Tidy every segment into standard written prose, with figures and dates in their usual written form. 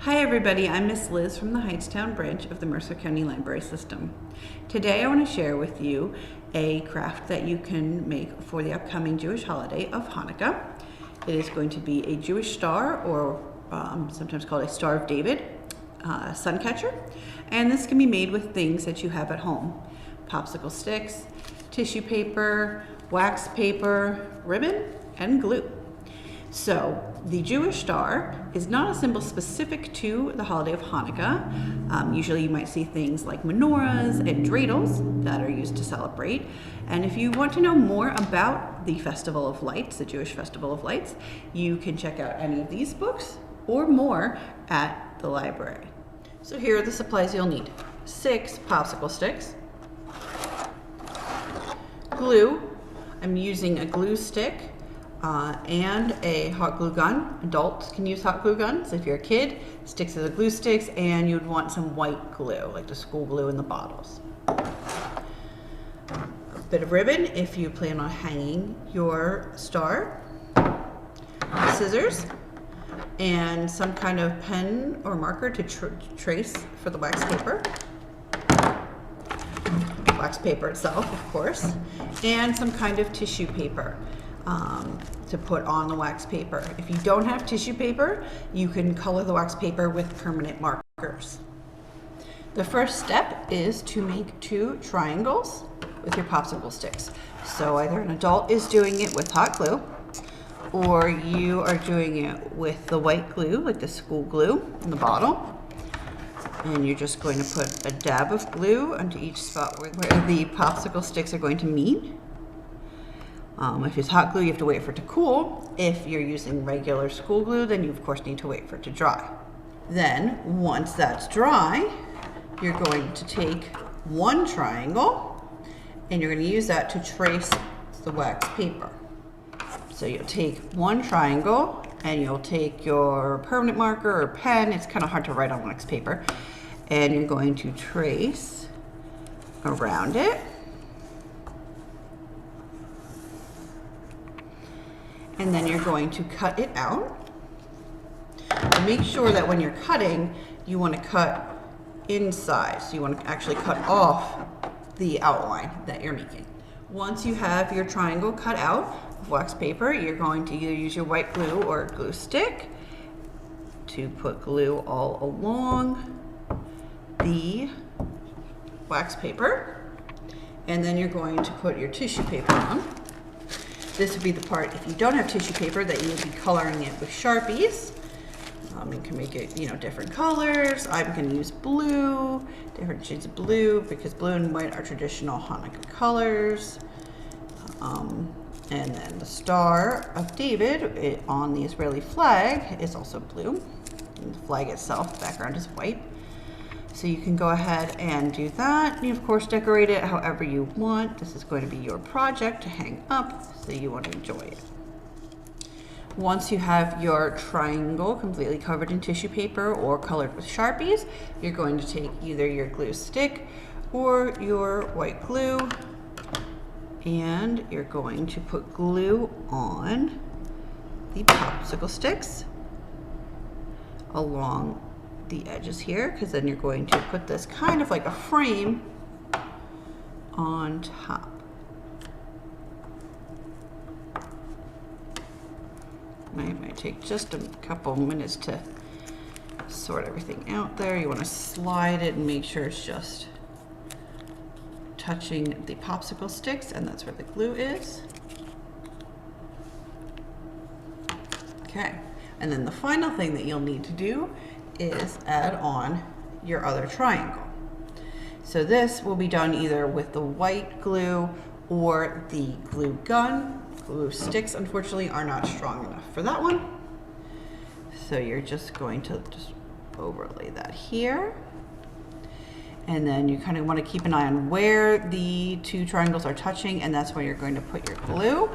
Hi everybody, I'm Miss Liz from the Hightstown branch of the Mercer County Library System. Today I want to share with you a craft that you can make for the upcoming Jewish holiday of Hanukkah. It is going to be a Jewish star, or sometimes called a Star of David, Suncatcher, and this can be made with things that you have at home. Popsicle sticks, tissue paper, wax paper, ribbon, and glue. So the Jewish star is not a symbol specific to the holiday of Hanukkah. Usually you might see things like menorahs and dreidels that are used to celebrate. And if you want to know more about the Festival of Lights, the Jewish Festival of Lights, you can check out any of these books or more at the library. So here are the supplies you'll need. 6 popsicle sticks, glue. I'm using a glue stick and a hot glue gun. Adults can use hot glue guns. If you're a kid, sticks as a glue sticks, and you'd want some white glue, like the school glue in the bottles. A bit of ribbon if you plan on hanging your star. Scissors, and some kind of pen or marker to trace for the wax paper. Wax paper itself, of course, and some kind of tissue paper to put on the wax paper. If you don't have tissue paper, you can color the wax paper with permanent markers. The first step is to make 2 triangles with your popsicle sticks. So either an adult is doing it with hot glue, or you are doing it with the white glue, like the school glue in the bottle. And you're just going to put a dab of glue onto each spot where the popsicle sticks are going to meet. If it's hot glue, you have to wait for it to cool. If you're using regular school glue, then you of course need to wait for it to dry. Then, once that's dry, you're going to take 1 triangle and you're going to use that to trace the wax paper. So you'll take 1 triangle and you'll take your permanent marker or pen. It's kind of hard to write on wax paper. And you're going to trace around it. And then you're going to cut it out. And make sure that when you're cutting, you want to cut inside. So you want to actually cut off the outline that you're making. Once you have your triangle cut out of wax paper, you're going to either use your white glue or a glue stick to put glue all along the wax paper. And then you're going to put your tissue paper on. This would be the part, if you don't have tissue paper, that you would be coloring it with Sharpies. You can make it, different colors. I'm going to use blue, different shades of blue, because blue and white are traditional Hanukkah colors. And then the Star of David on the Israeli flag is also blue. And the flag itself, the background is white. So you can go ahead and do that. You of course decorate it however you want. This is going to be your project to hang up, so you want to enjoy it. Once you have your triangle completely covered in tissue paper or colored with Sharpies, you're going to take either your glue stick or your white glue, and you're going to put glue on the popsicle sticks along the edges here, because then you're going to put this kind of like a frame on top. It might take just a couple minutes to sort everything out there. You want to slide it and make sure it's just touching the popsicle sticks, and that's where the glue is. Okay, and then the final thing that you'll need to do is add on your other triangle. So this will be done either with the white glue or the glue gun. Glue sticks, unfortunately, are not strong enough for that one. So you're just going to just overlay that here. And then you kind of want to keep an eye on where the 2 triangles are touching, and that's where you're going to put your glue.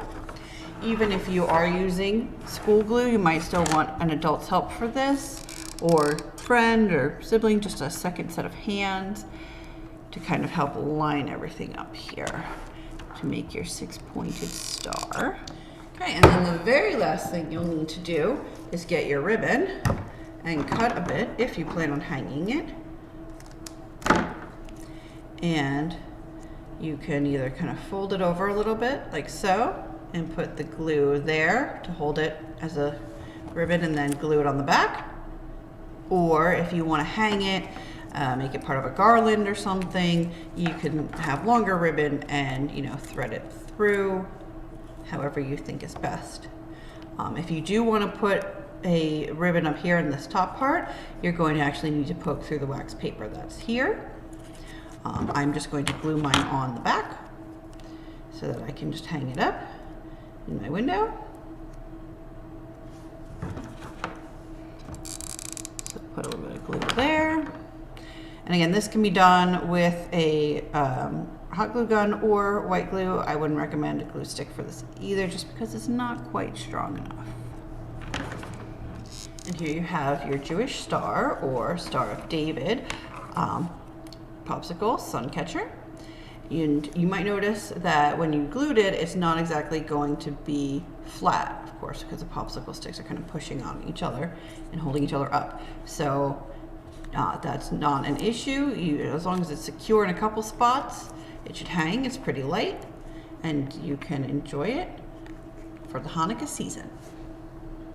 Even if you are using school glue, you might still want an adult's help for this, or friend or sibling, just a second set of hands to kind of help line everything up here to make your 6-pointed star. Okay, and then the very last thing you'll need to do is get your ribbon and cut a bit if you plan on hanging it. And you can either kind of fold it over a little bit like so and put the glue there to hold it as a ribbon and then glue it on the back. Or if you want to hang it, make it part of a garland or something, you can have longer ribbon and, you know, thread it through however you think is best. If you do want to put a ribbon up here in this top part, you're going to actually need to poke through the wax paper that's here. I'm just going to glue mine on the back so that I can just hang it up in my window. So put a little bit of glue there. And again, this can be done with a hot glue gun or white glue. I wouldn't recommend a glue stick for this either, just because it's not quite strong enough. And here you have your Jewish star or Star of David popsicle, Suncatcher. And you might notice that when you glued it, it's not exactly going to be flat, of course, because the popsicle sticks are kind of pushing on each other and holding each other up. So that's not an issue. As long as it's secure in a couple spots, it should hang. It's pretty light, and you can enjoy it for the Hanukkah season.